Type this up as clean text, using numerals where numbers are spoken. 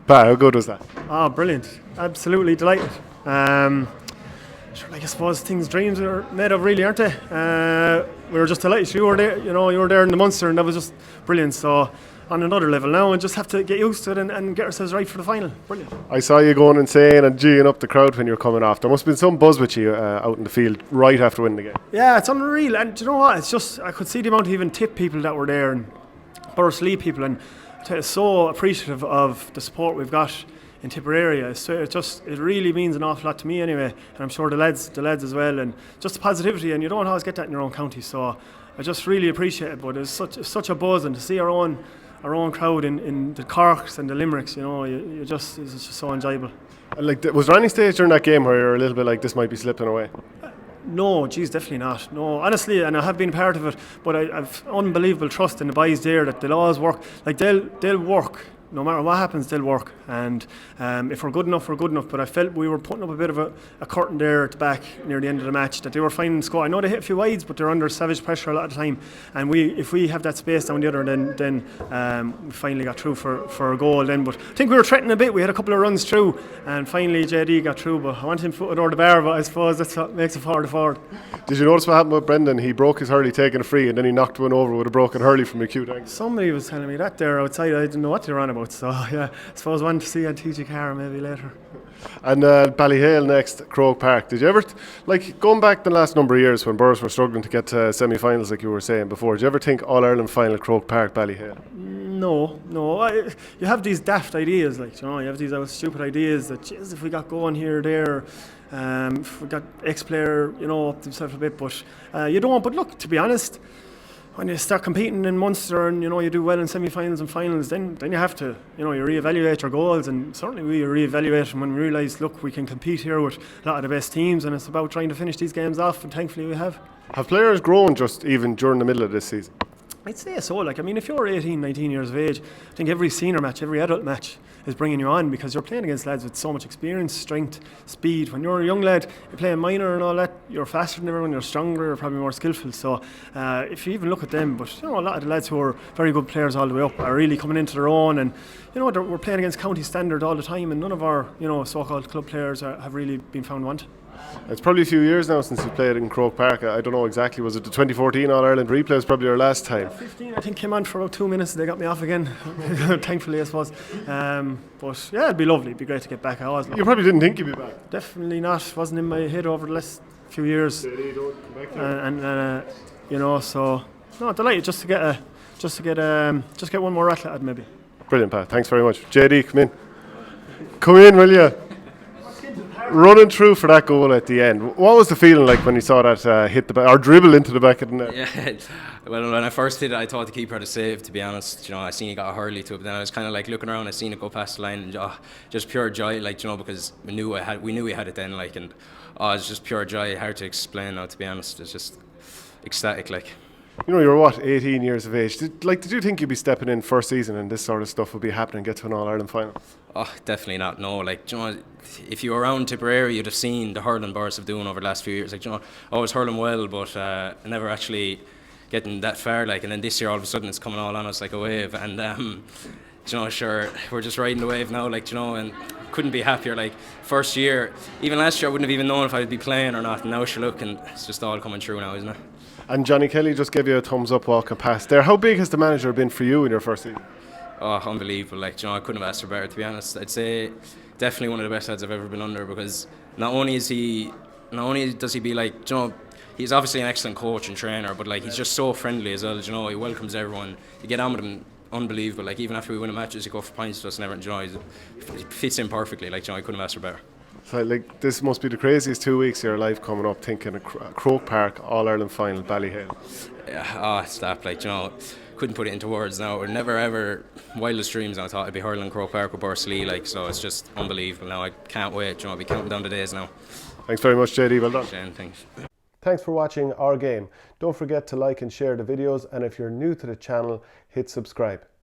Pat, how good was that? Oh, brilliant. Absolutely delighted. Sure, like I suppose dreams are made of, really, aren't they? We were just delighted. You were there, you were there in the Munster, and that was just brilliant. So on another level now, and just have to get used to it and get ourselves right for the final. Brilliant. I saw you going insane and geeing up the crowd when you were coming off. There must have been some buzz with you out in the field right after winning the game. Yeah, it's unreal. And do you know what? It's just, I could see the amount of even tip people that were there, and Borris-Ileigh people, and I tell you, so appreciative of the support we've got in Tipperary. It really means an awful lot to me anyway, and I'm sure the lads as well, and just the positivity, and you don't always get that in your own county, so I just really appreciate it. But it's such a buzz, and to see our own crowd in the Corks and the Limericks, it's just so enjoyable. And was there any stage during that game where you're a little bit like, this might be slipping away? No, geez, definitely not. No, honestly, and I have been part of it, but I've unbelievable trust in the boys there that they'll always work. Like they'll work. No matter what happens, they'll work. And if we're good enough, we're good enough. But I felt we were putting up a bit of a curtain there at the back near the end of the match, that they were finding the score. I know they hit a few wides, but they're under savage pressure a lot of the time. And if we have that space down the other, then we finally got through for a goal then. But I think we were threatening a bit. We had a couple of runs through, and finally JD got through. But I want him to put it over the bar, but I suppose that's what makes it forward. Did you notice what happened with Brendan? He broke his hurley taking a free, and then he knocked one over with a broken hurley from a cute angle. Somebody was telling me that there outside. I didn't know what they were on about. So yeah, I suppose I want to see on TG Carr maybe later. And Ballyhale next, Croke Park. Did you ever, going back the last number of years when Borris were struggling to get to semi-finals like you were saying before, did you ever think All-Ireland final Croke Park, Ballyhale? No. You have these daft ideas, you have these stupid ideas that, geez, if we got going here or there, if we got ex-player, up themselves a bit, but you don't. But look, to be honest, when you start competing in Munster and you do well in semi-finals and finals, then you have to you re-evaluate your goals, and certainly we re-evaluate them when we realise, look, we can compete here with a lot of the best teams, and it's about trying to finish these games off, and thankfully we have. Have players grown just even during the middle of this season? I'd say so. If you're 18, 19 years of age, I think every senior match, every adult match is bringing you on, because you're playing against lads with so much experience, strength, speed. When you're a young lad, you're playing minor and all that, you're faster than everyone, you're stronger, you're probably more skillful. So if you even look at them, but a lot of the lads who are very good players all the way up are really coming into their own, and we're playing against county standard all the time, and none of our so-called club players have really been found wanted. It's probably a few years now since you played in Croke Park. I don't know exactly, was it the 2014 All-Ireland replay? Was probably our last time. 15, I think, came on for about 2 minutes. They got me off again, thankfully, I suppose. But yeah, it'd be lovely. It'd be great to get back. You probably didn't think you'd be back? Definitely not. Wasn't in my head over the last few years. So no, delighted just to get one more rattle at it, maybe. Brilliant, Pat. Thanks very much. JD, come in. Come in, will you? Running through for that goal at the end. What was the feeling like when you saw that hit the back, or dribble into the back of the net? Yeah, well, when I first hit it, I thought the keeper had a save, to be honest. I seen he got a hurley to it, but then I was kind of looking around, I seen it go past the line, and just pure joy, because we knew we had it then, and it's just pure joy. Hard to explain now, to be honest. It's just ecstatic, You were 18 years of age. Did you think you'd be stepping in first season and this sort of stuff would be happening, get to an All-Ireland final? Oh, definitely not. No, if you were around Tipperary, you'd have seen the hurling Borris have doing over the last few years. I was hurling well, but never actually getting that far. And then this year, all of a sudden, it's coming all on us like a wave. And sure, we're just riding the wave now. And couldn't be happier. First year, even last year, I wouldn't have even known if I'd be playing or not. And now, and it's just all coming through now, isn't it? And Johnny Kelly just gave you a thumbs up walking past there. How big has the manager been for you in your first season? Oh, unbelievable. I couldn't have asked for better, to be honest. I'd say definitely one of the best lads I've ever been under, because not only does he be he's obviously an excellent coach and trainer, but he's just so friendly as well. He welcomes everyone. You get on with him, unbelievable. Even after we win a match, he go for pints to us and everything. He fits in perfectly. I couldn't have asked for better. So this must be the craziest 2 weeks of your life coming up, thinking of Croke Park All-Ireland final, Ballyhale. Yeah, it's that, couldn't put it into words now. Or never ever, wildest dreams, I thought I'd be hurling Croke Park with Borris-Ileigh, so it's just unbelievable now. I can't wait, I'll be counting down the days now. Thanks very much, JD, well done. Shane, thanks. Thanks for watching Our Game. Don't forget to like and share the videos, and if you're new to the channel, hit subscribe.